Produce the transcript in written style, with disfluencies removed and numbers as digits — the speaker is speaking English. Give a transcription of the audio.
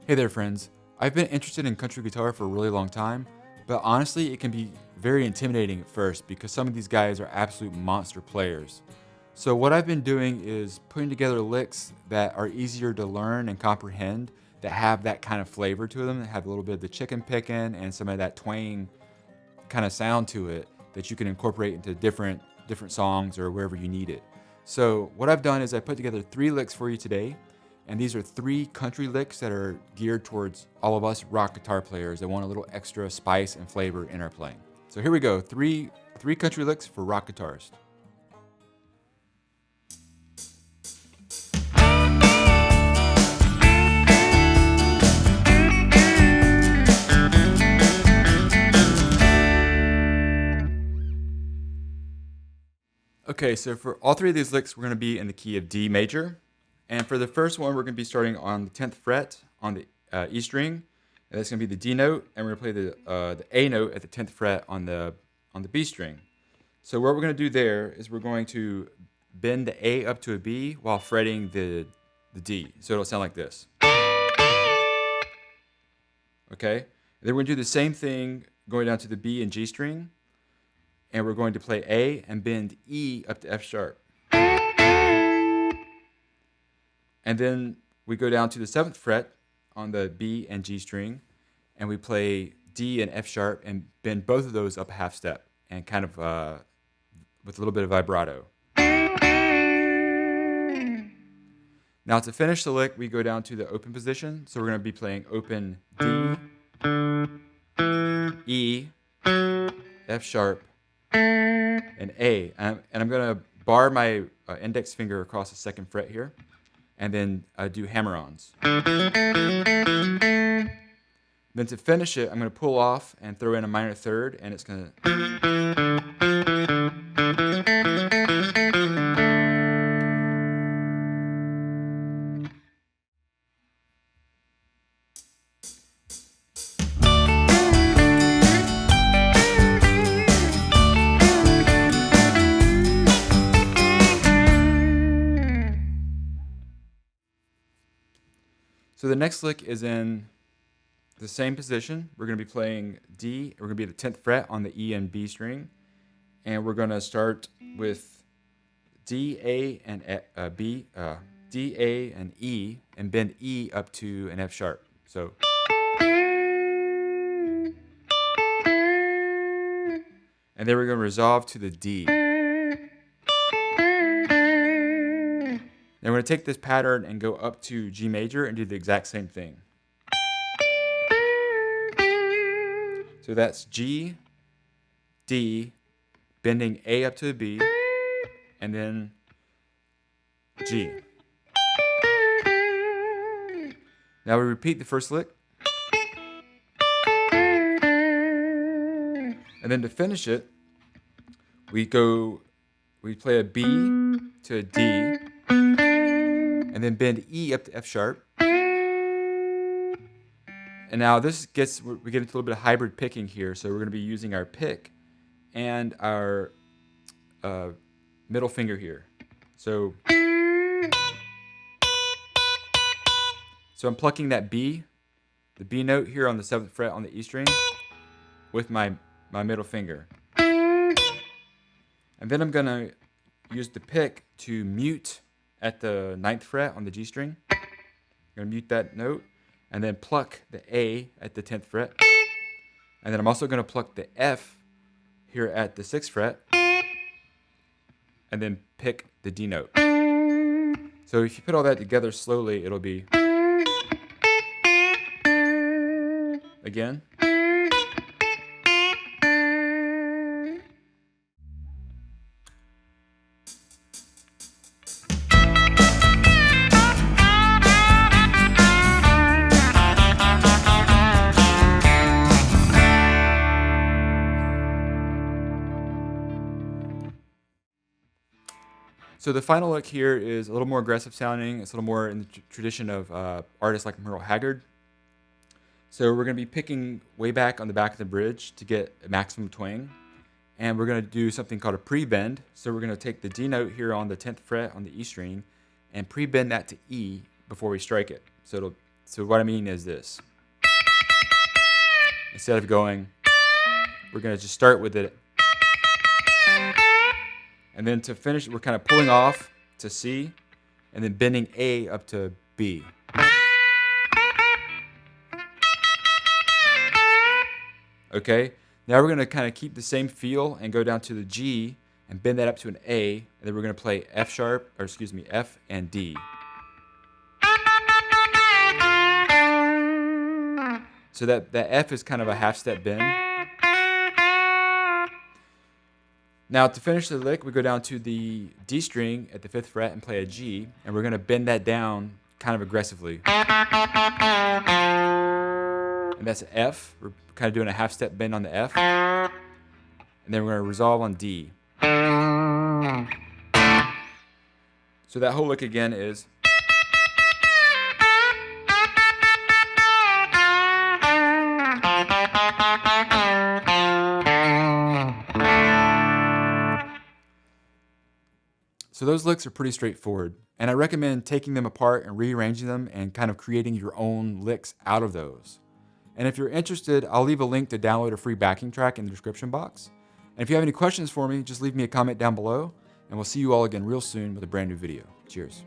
Hey there, friends. I've been interested in country guitar for a really long time, but honestly, it can be very intimidating at first because some of these guys are absolute monster players. So, what I've been doing is putting together licks that are easier to learn and comprehend, that have that kind of flavor to them, that have a little bit of the chicken picking and some of that twang kind of sound to it that you can incorporate into different songs or wherever you need it. So what I've done is I put together 3 licks for you today, and these are 3 country licks that are geared towards all of us rock guitar players that want a little extra spice and flavor in our playing. So here we go, three country licks for rock guitarists. Okay, so for all 3 of these licks, we're going to be in the key of D major. And for the first one, we're going to be starting on the 10th fret on the E string. And that's going to be the D note, and we're going to play the A note at the 10th fret on the B string. So what we're going to do there is we're going to bend the A up to a B while fretting the D. So it'll sound like this. Okay? And then we're going to do the same thing going down to the B and G string. And we're going to play A and bend E up to F sharp. And then we go down to the 7th fret on the B and G string, and we play D and F sharp and bend both of those up a half step and kind of with a little bit of vibrato. Now to finish the lick, we go down to the open position. So we're going to be playing open D, E, F sharp, and A. And I'm going to bar my index finger across the 2nd fret here, and then do hammer-ons. Then to finish it, I'm going to pull off and throw in a minor third, and it's going to... So the next lick is in the same position. We're going to be playing D. We're going to be at the 10th fret on the E and B string. And we're going to start with D, A, and B, D, A, and E, and bend E up to an F sharp. So. And then we're going to resolve to the D. Then we're going to take this pattern and go up to G major and do the exact same thing. So that's G, D, bending A up to the B, and then G. Now we repeat the first lick. And then to finish it, we play a B to a D, and then bend E up to F sharp. And now we get into a little bit of hybrid picking here. So we're going to be using our pick and our middle finger here. So I'm plucking that B, the B note here on the 7th fret on the E string with my middle finger. And then I'm going to use the pick to mute at the 9th fret on the G string. I'm going to mute that note and then pluck the A at the 10th fret. And then I'm also going to pluck the F here at the 6th fret and then pick the D note. So if you put all that together slowly, it'll be again. So the final lick here is a little more aggressive sounding. It's a little more in the tradition of artists like Merle Haggard. So we're going to be picking way back on the back of the bridge to get a maximum twang. And we're going to do something called a pre-bend. So we're going to take the D note here on the 10th fret on the E string and pre-bend that to E before we strike it. So So what I mean is this. Instead of going, we're going to just start with it. And then to finish, we're kind of pulling off to C and then bending A up to B. Okay, now we're going to kind of keep the same feel and go down to the G and bend that up to an A, and then we're going to play F sharp, or excuse me, F and D. So that F is kind of a half step bend. Now to finish the lick, we go down to the D string at the 5th fret and play a G, and we're going to bend that down kind of aggressively. And that's F. We're kind of doing a half step bend on the F. And then we're going to resolve on D. So that whole lick again is. So those licks are pretty straightforward, and I recommend taking them apart and rearranging them and kind of creating your own licks out of those. And if you're interested, I'll leave a link to download a free backing track in the description box. And if you have any questions for me, just leave me a comment down below, and we'll see you all again real soon with a brand new video. Cheers.